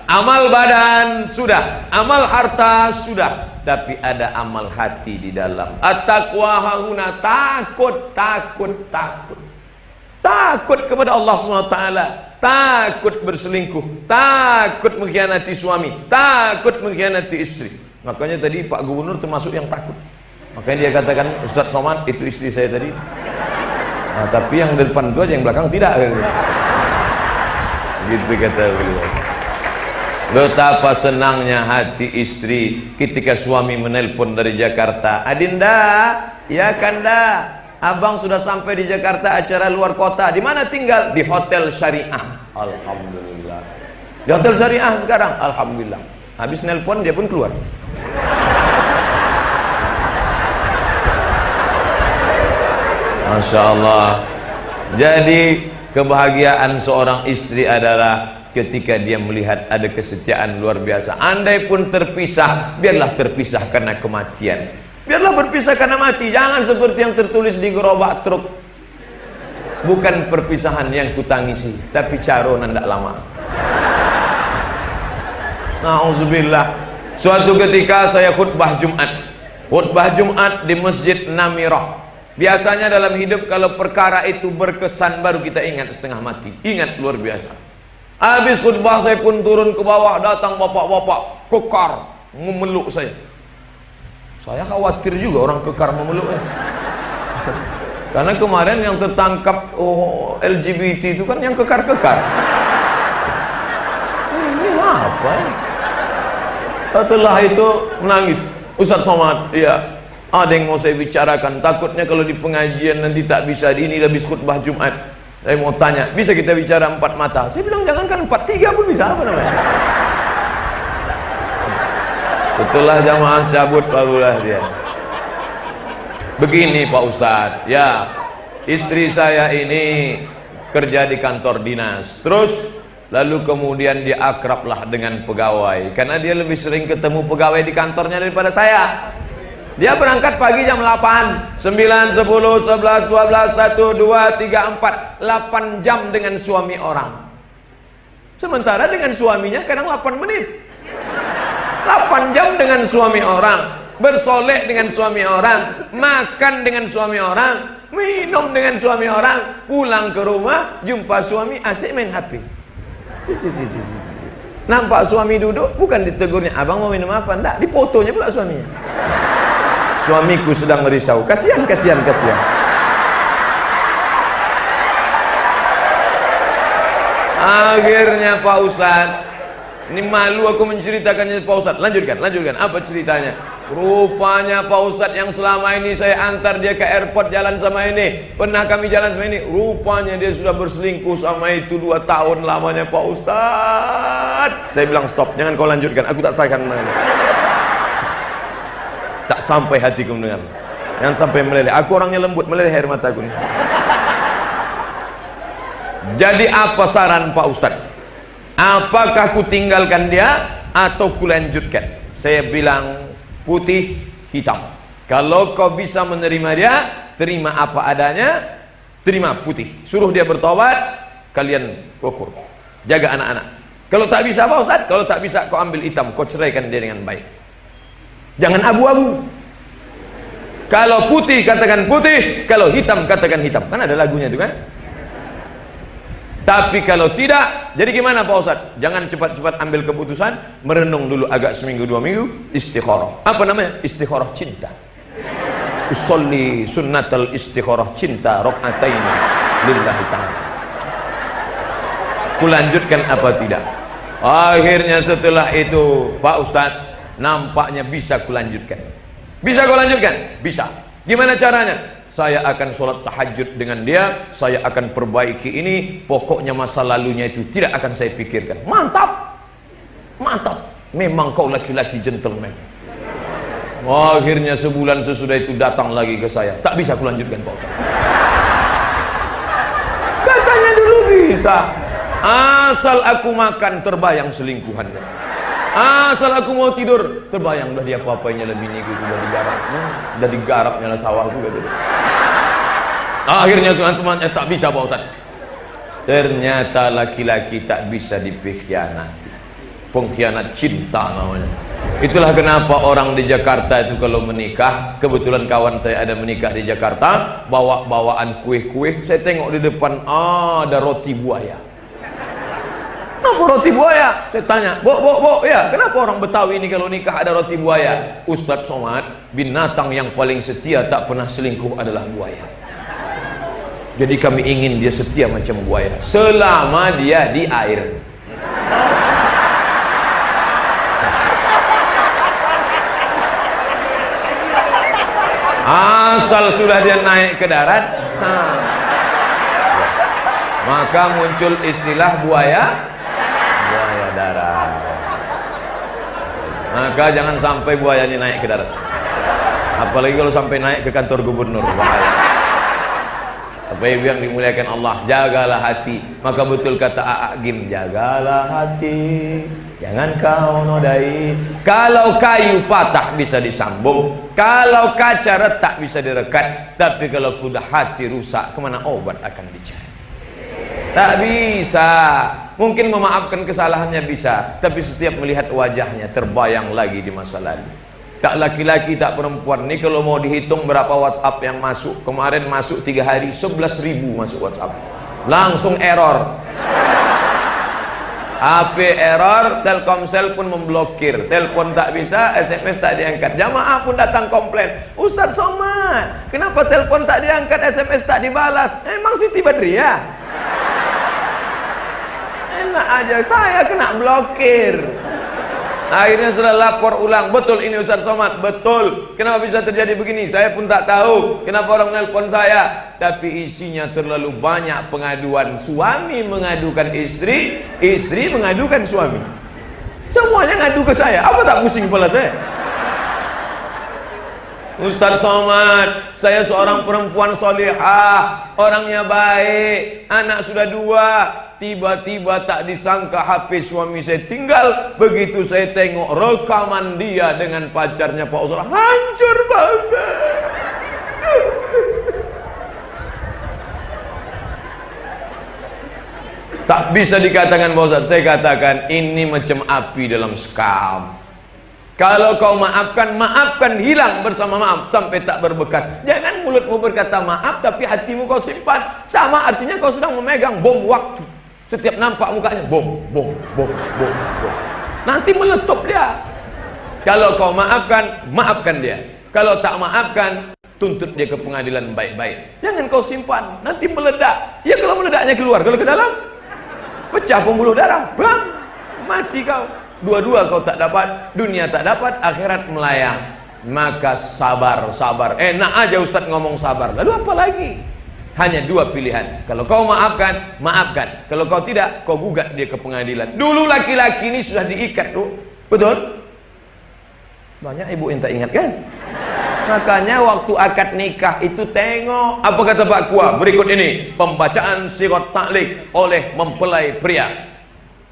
Amal badan sudah, amal harta sudah, tapi ada amal hati di dalam. At-taqwa hahuna, takut kepada Allah SWT, takut berselingkuh, takut mengkhianati suami, takut mengkhianati istri. Makanya tadi Pak Gubernur termasuk yang takut. Makanya dia katakan, Ustadz Somad itu istri saya tadi. Nah, tapi yang di depan itu aja, yang belakang tidak. Gitu kata beliau. Betapa senangnya hati istri ketika suami menelpon dari Jakarta. Adinda, ya Kanda, abang sudah sampai di Jakarta, acara luar kota. Di mana tinggal? Di Hotel Syariah. Alhamdulillah. Di Hotel Syariah sekarang. Alhamdulillah. Habis nelpon dia pun keluar. Masya Allah. Jadi kebahagiaan seorang istri adalah ketika dia melihat ada kesetiaan luar biasa. Andai pun terpisah, biarlah terpisah karena kematian. Biarlah berpisah karena mati. Jangan seperti yang tertulis di gerobak truk. Bukan perpisahan yang kutangisi, tapi caro nandak lama. Na'udzubillah. Suatu ketika saya khutbah Jumat di Masjid Namirah. Biasanya dalam hidup kalau perkara itu berkesan baru kita ingat setengah mati. Ingat luar biasa. Habis khutbah saya pun turun ke bawah, datang bapak-bapak kekar memeluk saya. Saya khawatir juga orang kekar memeluk. Karena kemarin yang tertangkap LGBT itu kan yang kekar-kekar. Ini apa ya? Setelah itu menangis. Ustadz Somad, iya. Ada yang mau saya bicarakan, takutnya kalau di pengajian nanti tak bisa. Ini habis khutbah Jumat, saya mau tanya, bisa kita bicara empat mata? Saya bilang jangankan empat, tiga pun bisa, apa namanya. Setelah jamaah cabut barulah dia. Begini Pak Ustadz, ya istri saya ini kerja di kantor dinas, terus lalu kemudian dia akrablah dengan pegawai, karena dia lebih sering ketemu pegawai di kantornya daripada saya. Dia berangkat pagi jam 8, 9, 10, 11, 12, 1, 2, 3, 4 8 jam dengan suami orang. Sementara dengan suaminya kadang 8 menit. 8 jam dengan suami orang, bersolek dengan suami orang, makan dengan suami orang, minum dengan suami orang, pulang ke rumah jumpa suami asik main HP. Nampak suami duduk, bukan ditegurnya, abang mau minum apa? Enggak, dipotonya pula suaminya. Suamiku sedang merisau. Kasihan. Akhirnya Pak Ustadz, ini malu aku menceritakannya Pak Ustadz. Lanjutkan. Apa ceritanya? Rupanya Pak Ustadz yang selama ini saya antar dia ke airport jalan sama ini, pernah kami jalan sama ini, rupanya dia sudah berselingkuh sama itu 2 tahun lamanya Pak Ustadz. Saya bilang stop, jangan kau lanjutkan, aku tak sayang mana. Tak sampai hatiku mendengar, jangan sampai meleleh. Aku orangnya lembut, meleleh air mataku. Jadi apa saran Pak Ustadz? Apakah ku tinggalkan dia atau ku lanjutkan? Saya bilang putih hitam. Kalau kau bisa menerima dia, terima apa adanya, terima putih. Suruh dia bertobat, kalian ukur. Jaga anak-anak. Kalau tak bisa Pak Ustadz, kalau tak bisa kau ambil hitam, kau ceraikan dia dengan baik. Jangan abu-abu. Kalau putih katakan putih, kalau hitam katakan hitam. Kan ada lagunya itu kan. Tapi kalau tidak, jadi gimana Pak Ustadz? Jangan cepat-cepat ambil keputusan, merenung dulu agak seminggu 2 minggu, istikharah. Apa namanya? Istikharah cinta. Usolli sunnatal istikharah cinta raka'atain lillahi ta'ala. Kulanjutkan apa tidak? Akhirnya setelah itu Pak Ustadz, nampaknya bisa kulanjutkan. Bisa kau lanjutkan? Bisa. Gimana caranya? Saya akan sholat tahajud dengan dia, saya akan perbaiki ini, pokoknya masa lalunya itu tidak akan saya pikirkan. Mantap. Memang kau laki-laki gentleman. Akhirnya sebulan sesudah itu datang lagi ke saya. Tak bisa kulanjutkan Pak Ustaz. Katanya dulu bisa. Asal aku makan terbayang selingkuhannya. Asal aku mau tidur terbayang dah dia apa-apanya lebih nih gitu, dari garapnya lah sawah juga gitu. Akhirnya teman-temannya tak bisa Pak Ustaz. Ternyata laki-laki tak bisa dipikhianati. pengkhianat cinta namanya. Itulah kenapa orang di Jakarta itu kalau menikah, kebetulan kawan saya ada menikah di Jakarta, bawa bawaan kue-kue, saya tengok di depan ada roti buaya. Kenapa roti buaya? Saya tanya, bo, ya, kenapa orang Betawi ini kalau nikah ada roti buaya? Ustadz Somad, binatang yang paling setia tak pernah selingkuh adalah buaya. Jadi kami ingin dia setia macam buaya selama dia di air. Asal sudah dia naik ke darat, maka muncul istilah buaya darat. Maka jangan sampai buayanya naik ke darat, apalagi kalau sampai naik ke kantor gubernur, bahaya. Apa yang dimuliakan Allah, jagalah hati. Maka betul kata A'agim, jagalah hati, jangan kau nodai. Kalau kayu patah bisa disambung, kalau kaca retak bisa direkat, tapi kalau kuda hati rusak, kemana obat akan dicari? Tak bisa. Mungkin memaafkan kesalahannya bisa, tapi setiap melihat wajahnya terbayang lagi di masa lalu. Tak laki-laki tak perempuan. Ini kalau mau dihitung berapa WhatsApp yang masuk, kemarin masuk 3 hari 11.000 masuk WhatsApp, langsung error. HP error, Telkomsel pun memblokir, telepon tak bisa, SMS tak diangkat. Jamaah pun datang komplain, Ustadz Somad, kenapa telepon tak diangkat, SMS tak dibalas? Emang Siti Badriah? Enak aja, saya kena blokir. Akhirnya setelah lapor ulang, betul ini Ustadz Somad, betul. Kenapa bisa terjadi begini? Saya pun tak tahu. Kenapa orang nelpon saya? Tapi isinya terlalu banyak pengaduan. Suami mengadukan istri, istri mengadukan suami. Semuanya ngadu ke saya. Apa tak pusing kepala saya? Ustadz Somad, saya seorang perempuan solihah, orangnya baik, anak sudah 2. Tiba-tiba tak disangka HP suami saya tinggal. Begitu saya tengok rekaman dia dengan pacarnya Pak Ustadz, hancur banget. Tak bisa dikatakan Pak Ustadz. Saya katakan ini macam api dalam sekam. Kalau kau maafkan, maafkan, hilang bersama maaf sampai tak berbekas. Jangan mulutmu berkata maaf tapi hatimu kau simpan. Sama artinya kau sedang memegang bom waktu. Setiap nampak mukanya bom. Nanti meletup dia. Kalau kau maafkan, maafkan dia. Kalau tak maafkan, tuntut dia ke pengadilan baik-baik. Jangan kau simpan, nanti meledak. Ya kalau meledaknya keluar, kalau ke dalam pecah pembuluh darah, bang, mati kau. Dua-dua kau tak dapat, dunia tak dapat, akhirat melayang. Maka sabar. Enak aja Ustadz ngomong sabar. Lalu apa lagi? Hanya 2 pilihan. Kalau kau maafkan, maafkan. Kalau kau tidak, kau gugat dia ke pengadilan. Dulu laki-laki ini sudah diikat tuh, betul? Banyak ibu yang tak ingat kan? Makanya waktu akad nikah itu tengok apa kata Pak Kua. Berikut ini pembacaan sirat taklik oleh mempelai pria.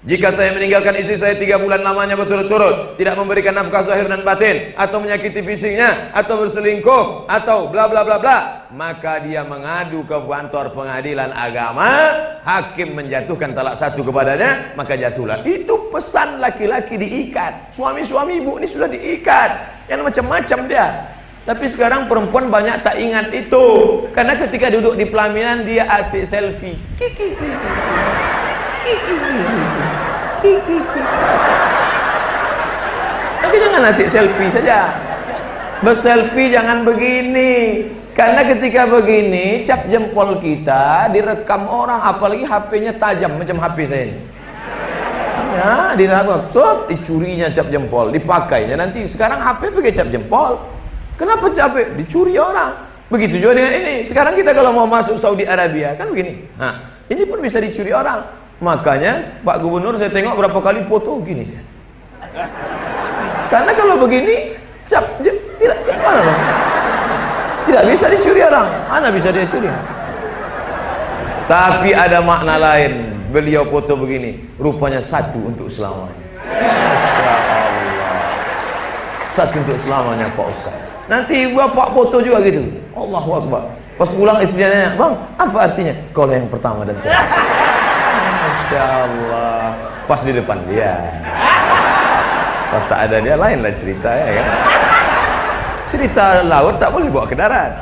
Jika saya meninggalkan istri saya 3 bulan lamanya berturut-turut, tidak memberikan nafkah zahir dan batin, atau menyakiti fisiknya, atau berselingkuh, atau bla bla bla bla, maka dia mengadu ke kantor pengadilan agama. Hakim menjatuhkan talak 1 kepadanya, maka jatuhlah. Itu pesan laki-laki diikat. Suami-suami ibu ini sudah diikat. Yang macam-macam dia. Tapi sekarang perempuan banyak tak ingat itu, karena ketika duduk di pelaminan dia asik selfie. Tapi jangan asik selfie saja. Berselfie jangan begini. Karena ketika begini, cap jempol kita direkam orang, apalagi HP-nya tajam macam HP saya ini. Ya, direkam, dicurinya cap jempol, dipakainya nanti. Sekarang HP pakai cap jempol. Kenapa HP? Dicuri orang. Begitu juga dengan ini. Sekarang kita kalau mau masuk Saudi Arabia kan begini. Nah, ini pun bisa dicuri orang. Makanya Pak Gubernur saya tengok berapa kali foto gini. Karena kalau begini tidak bisa dicuri orang. Mana bisa dia curi? Tapi ada makna lain. Beliau foto begini, rupanya 1 untuk selamanya. Ya Allah. 1 untuk selamanya Pak Ustaz. Nanti bapak foto juga gitu. Allahu Akbar. Pas pulang istrinya nanya, "Bang, apa artinya?" Kau yang pertama dan terakhir. Masya Allah. pas di depan dia. Pas tak ada dia lain lah cerita ya kan. Cerita laut tak boleh bawa ke darat.